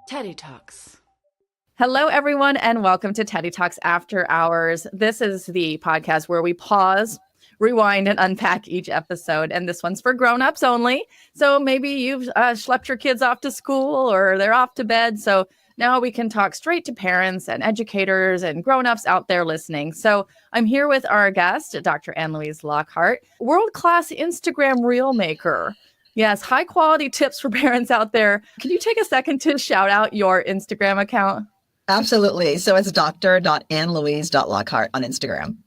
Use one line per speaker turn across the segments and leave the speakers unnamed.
Teddy Talks.
Hello, everyone, and welcome to Teddy Talks After Hours. This is the podcast where we pause, rewind, and unpack each episode. And this one's for grown-ups only. So maybe you've schlepped your kids off to school or they're off to bed. So now we can talk straight to parents and educators and grown-ups out there listening. So I'm here with our guest, Dr. Ann-Louise Lockhart, world-class Instagram reel maker. Yes, high quality tips for parents out there. Can you take a second to shout out your Instagram account?
Absolutely. So it's dr.annlouise.lockhart on Instagram.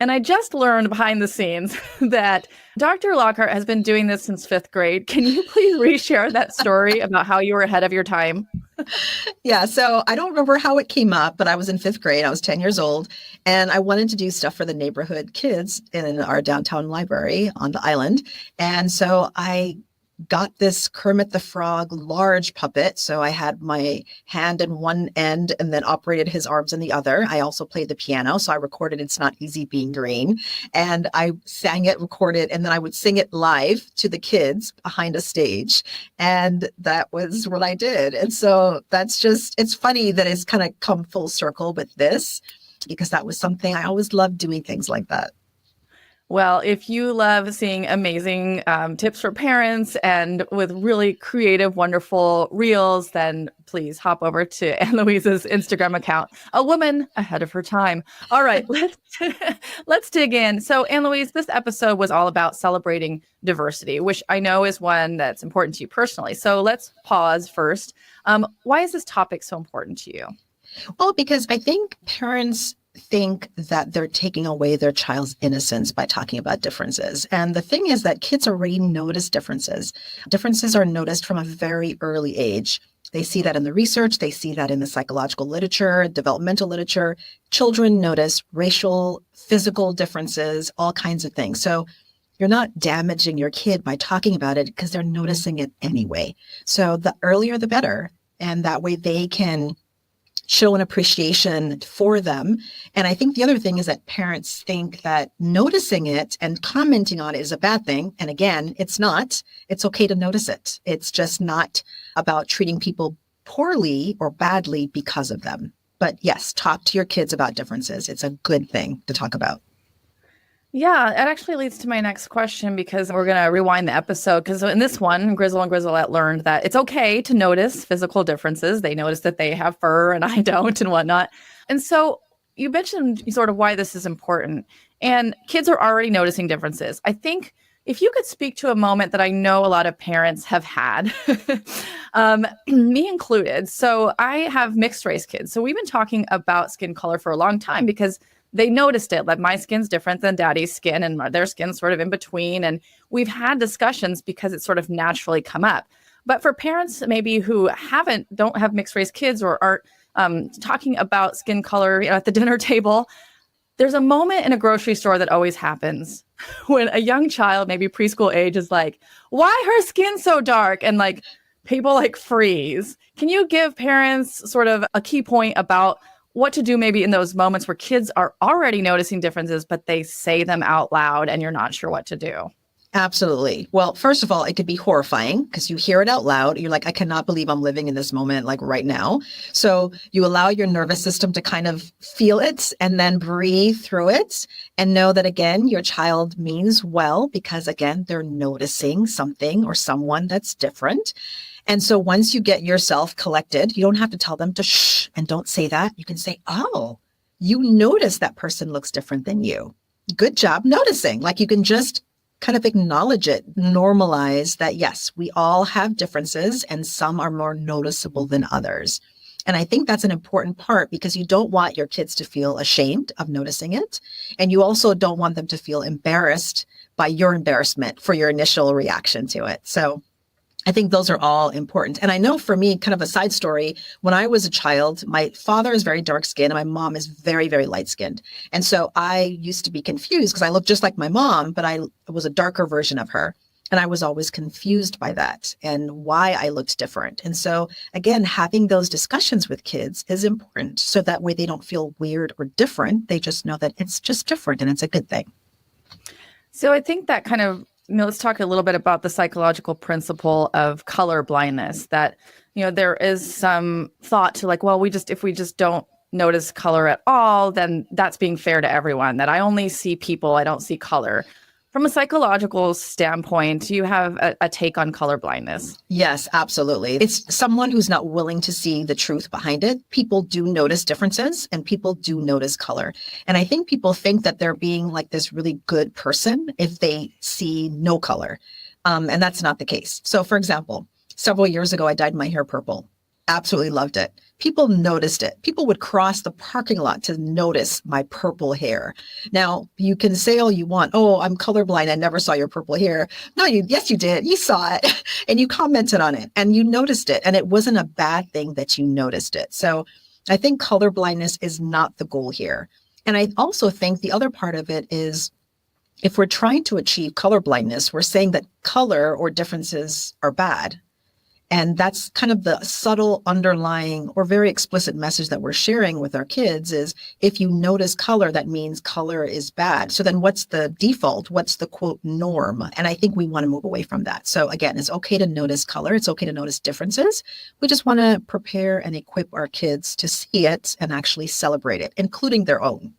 And I just learned behind the scenes that Dr. Lockhart has been doing this since fifth grade. Can you please reshare that story about how you were ahead of your time?
Yeah, so I don't remember how it came up, but I was in fifth grade. I was 10 years old, and I wanted to do stuff for the neighborhood kids in our downtown library on the island. And so I got this Kermit the Frog large puppet. So I had my hand in one end and then operated his arms in the other. I also played the piano. So I recorded It's Not Easy Being Green. And I sang it, recorded, and then I would sing it live to the kids behind a stage. And that was what I did. And so it's funny that it's kind of come full circle with this, because that was something I always loved, doing things like that.
Well, if you love seeing amazing tips for parents and with really creative, wonderful reels, then please hop over to Ann-Louise's Instagram account, a woman ahead of her time. All right, let's dig in. So Ann-Louise, this episode was all about celebrating diversity, which I know is one that's important to you personally. So let's pause first. Why is this topic so important to you?
Well, because I think parents think that they're taking away their child's innocence by talking about differences. And the thing is that kids already notice differences. Differences are noticed from a very early age. They see that in the research. They see that in the psychological literature, developmental literature. Children notice racial, physical differences, all kinds of things. So you're not damaging your kid by talking about it because they're noticing it anyway. So the earlier, the better. And that way they can show an appreciation for them. And I think the other thing is that parents think that noticing it and commenting on it is a bad thing. And again, it's not. It's okay to notice it. It's just not about treating people poorly or badly because of them. But yes, talk to your kids about differences. It's a good thing to talk about.
Yeah, it actually leads to my next question, because we're going to rewind the episode. Because in this one, Grizzle and Grizzlette learned that it's okay to notice physical differences. They notice that they have fur and I don't and whatnot. And so you mentioned sort of why this is important. And kids are already noticing differences. I think if you could speak to a moment that I know a lot of parents have had, me included. So I have mixed race kids. So we've been talking about skin color for a long time because they noticed it, like my skin's different than daddy's skin and their skin's sort of in between. And we've had discussions because it's sort of naturally come up. But for parents maybe who don't have mixed race kids or aren't talking about skin color, at the dinner table, there's a moment in a grocery store that always happens when a young child, maybe preschool age, is like, why her skin so dark? And like people like freeze. Can you give parents sort of a key point about what to do maybe in those moments where kids are already noticing differences, but they say them out loud and you're not sure what to do?
Absolutely. Well, first of all, it could be horrifying because you hear it out loud. You're like, I cannot believe I'm living in this moment, like right now. So you allow your nervous system to kind of feel it and then breathe through it and know that, again, your child means well because, again, they're noticing something or someone that's different. And so once you get yourself collected, you don't have to tell them to shh and don't say that. You can say, oh, you notice that person looks different than you. Good job noticing. Like you can just kind of acknowledge it, normalize that, yes, we all have differences and some are more noticeable than others. And I think that's an important part because you don't want your kids to feel ashamed of noticing it. And you also don't want them to feel embarrassed by your embarrassment for your initial reaction to it. So I think those are all important. And I know for me, kind of a side story, when I was a child, my father is very dark skinned and my mom is very, very light skinned. And so I used to be confused because I looked just like my mom, but I was a darker version of her. And I was always confused by that and why I looked different. And so again, having those discussions with kids is important. So that way they don't feel weird or different. They just know that it's just different and it's a good thing.
So I think that kind of, let's talk a little bit about the psychological principle of color blindness, that there is some thought to like, well, if we just don't notice color at all, then that's being fair to everyone, that I only see people, I don't see color. From a psychological standpoint, you have a take on color blindness.
Yes, absolutely. It's someone who's not willing to see the truth behind it. People do notice differences and people do notice color. And I think people think that they're being like this really good person if they see no color. And that's not the case. So for example, several years ago, I dyed my hair purple. Absolutely loved it. People noticed it. People would cross the parking lot to notice my purple hair. Now, you can say all you want, oh, I'm colorblind, I never saw your purple hair. No, yes, you did. You saw it and you commented on it and you noticed it. And it wasn't a bad thing that you noticed it. So I think colorblindness is not the goal here. And I also think the other part of it is if we're trying to achieve colorblindness, we're saying that color or differences are bad. And that's kind of the subtle underlying or very explicit message that we're sharing with our kids is if you notice color, that means color is bad. So then what's the default? What's the quote norm? And I think we want to move away from that. So again, it's okay to notice color. It's okay to notice differences. We just want to prepare and equip our kids to see it and actually celebrate it, including their own.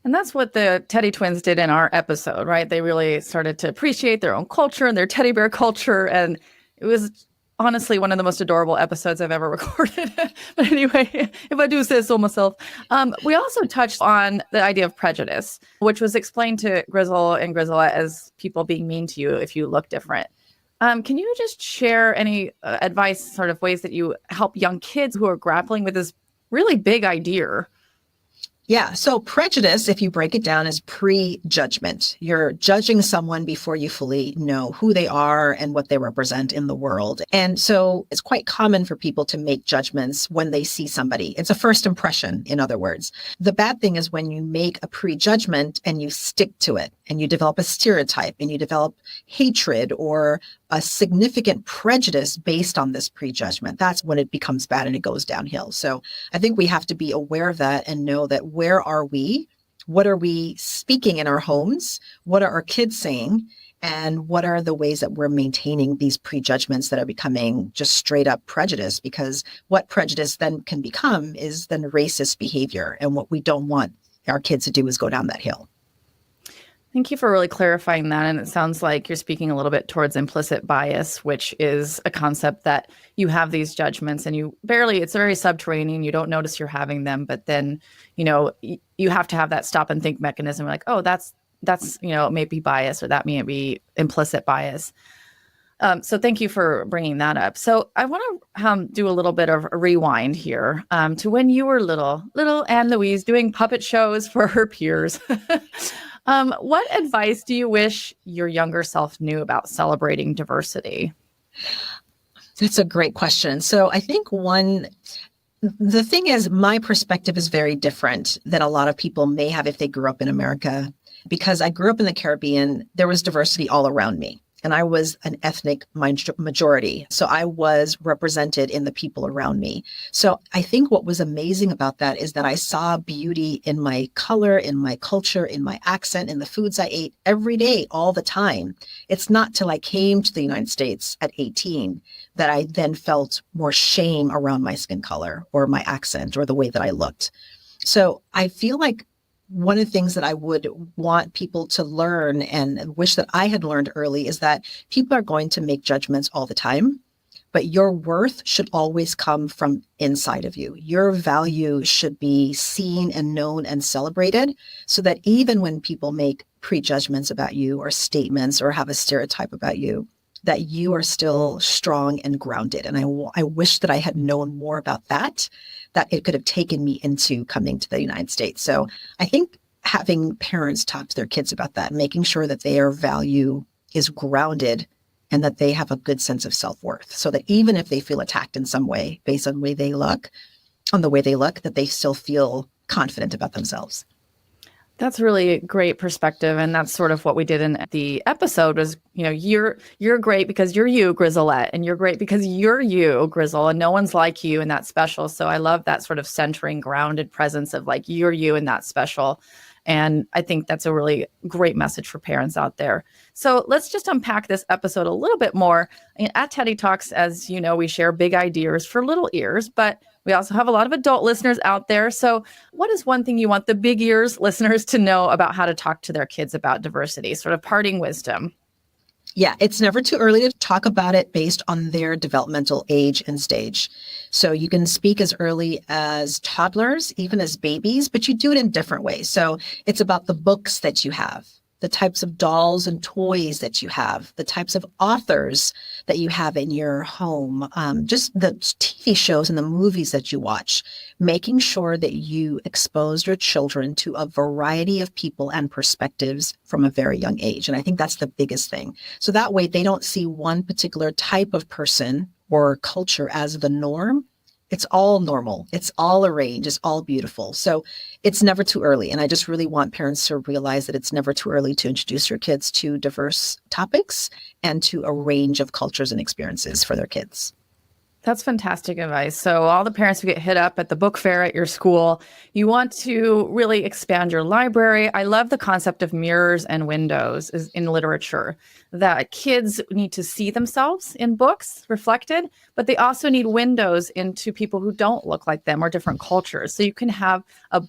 And that's what the Teddy twins did in our episode, right? They really started to appreciate their own culture and their teddy bear culture. And it was honestly one of the most adorable episodes I've ever recorded. But anyway, if I do say so myself. We also touched on the idea of prejudice, which was explained to Grizzle and Grizzlette as people being mean to you if you look different. Can you just share any advice, sort of ways that you help young kids who are grappling with this really big idea?
Yeah. So prejudice, if you break it down, is pre-judgment. You're judging someone before you fully know who they are and what they represent in the world. And so it's quite common for people to make judgments when they see somebody. It's a first impression, in other words. The bad thing is when you make a pre-judgment and you stick to it and you develop a stereotype and you develop hatred or a significant prejudice based on this prejudgment. That's when it becomes bad and it goes downhill. So I think we have to be aware of that and know that where are we? What are we speaking in our homes? What are our kids saying? And what are the ways that we're maintaining these prejudgments that are becoming just straight up prejudice? Because what prejudice then can become is then racist behavior. And what we don't want our kids to do is go down that hill.
Thank you for really clarifying that. And it sounds like you're speaking a little bit towards implicit bias, which is a concept that you have these judgments and it's very subterranean. You don't notice you're having them, but then, you have to have that stop and think mechanism. Like, oh, that's, maybe bias or that may be implicit bias. So thank you for bringing that up. So I want to do a little bit of a rewind here to when you were little Ann-Louise doing puppet shows for her peers. What advice do you wish your younger self knew about celebrating diversity?
That's a great question. So I think the thing is, my perspective is very different than a lot of people may have if they grew up in America. Because I grew up in the Caribbean, there was diversity all around me. And I was an ethnic majority. So I was represented in the people around me. So I think what was amazing about that is that I saw beauty in my color, in my culture, in my accent, in the foods I ate every day, all the time. It's not till I came to the United States at 18 that I then felt more shame around my skin color or my accent or the way that I looked. So I feel like one of the things that I would want people to learn and wish that I had learned early is that people are going to make judgments all the time, but your worth should always come from inside of you. Your value should be seen and known and celebrated so that even when people make prejudgments about you or statements or have a stereotype about you, that you are still strong and grounded. And I wish that I had known more about that it could have taken me into coming to the United States. So I think having parents talk to their kids about that, making sure that their value is grounded and that they have a good sense of self-worth so that even if they feel attacked in some way based on the way they look, that they still feel confident about themselves.
That's really a great perspective. And that's sort of what we did in the episode was, you're great because you're you, Grizzlette, and you're great because you're you, Grizzle, and no one's like you and that's special. So I love that sort of centering, grounded presence of like, you're you and that's special. And I think that's a really great message for parents out there. So let's just unpack this episode a little bit more. And at Teddy Talks, as you know, we share big ideas for little ears, but we also have a lot of adult listeners out there. So what is one thing you want the big ears listeners to know about how to talk to their kids about diversity? Sort of parting wisdom.
Yeah, it's never too early to talk about it based on their developmental age and stage. So you can speak as early as toddlers, even as babies, but you do it in different ways. So it's about the books that you have, the types of dolls and toys that you have, the types of authors that you have in your home, just the TV shows and the movies that you watch, making sure that you expose your children to a variety of people and perspectives from a very young age. And I think that's the biggest thing. So that way they don't see one particular type of person or culture as the norm. It's all normal. It's all a range. It's all beautiful. So it's never too early. And I just really want parents to realize that it's never too early to introduce your kids to diverse topics and to a range of cultures and experiences for their kids.
That's fantastic advice. So all the parents who get hit up at the book fair at your school, you want to really expand your library. I love the concept of mirrors and windows in literature, that kids need to see themselves in books reflected, but they also need windows into people who don't look like them or different cultures. So you can have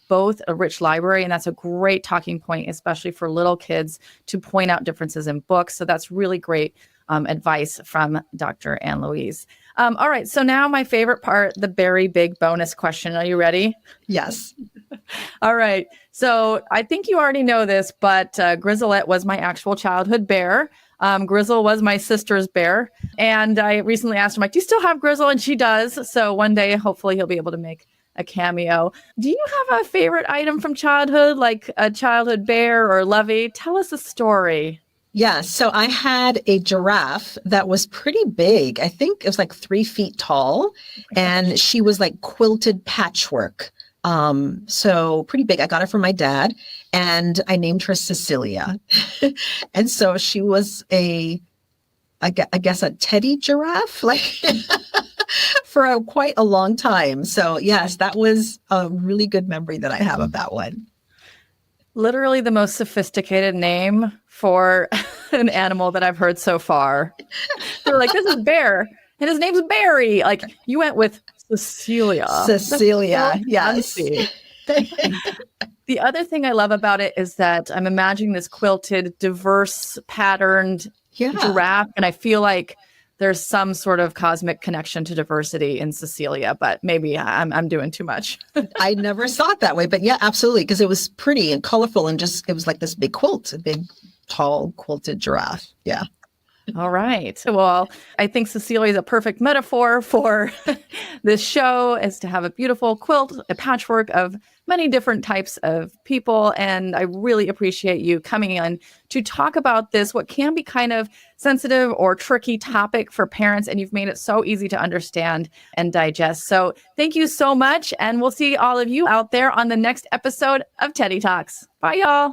both a rich library, and that's a great talking point, especially for little kids, to point out differences in books. So that's really great advice from Dr. Ann-Louise. All right. So now my favorite part, the very big bonus question. Are you ready?
Yes.
All right. So I think you already know this, but Grizzlette was my actual childhood bear. Grizzle was my sister's bear. And I recently asked her, like, do you still have Grizzle? And she does. So one day, hopefully he'll be able to make a cameo. Do you have a favorite item from childhood, like a childhood bear or lovey? Tell us a story.
Yeah, so I had a giraffe that was pretty big. I think it was like 3 feet tall, and she was like quilted patchwork. So pretty big. I got her from my dad, and I named her Cecilia. And so she was I guess a teddy giraffe, like for quite a long time. So yes, that was a really good memory that I have of that one.
Literally the most sophisticated name for an animal that I've heard so far. They're like, this is Bear, and his name's Barry. Like, you went with Cecilia.
Cecilia,
so
yes.
The other thing I love about it is that I'm imagining this quilted, diverse, patterned giraffe, and I feel like there's some sort of cosmic connection to diversity in Cecilia, but maybe I'm doing too much.
I never saw it that way, but yeah, absolutely, because it was pretty and colorful, and just it was like this big quilt, a big, tall, quilted giraffe. Yeah.
All right. Well, I think Cecilia is a perfect metaphor for this show, is to have a beautiful quilt, a patchwork of many different types of people. And I really appreciate you coming in to talk about this, what can be kind of sensitive or tricky topic for parents. And you've made it so easy to understand and digest. So thank you so much. And we'll see all of you out there on the next episode of Teddy Talks. Bye, y'all.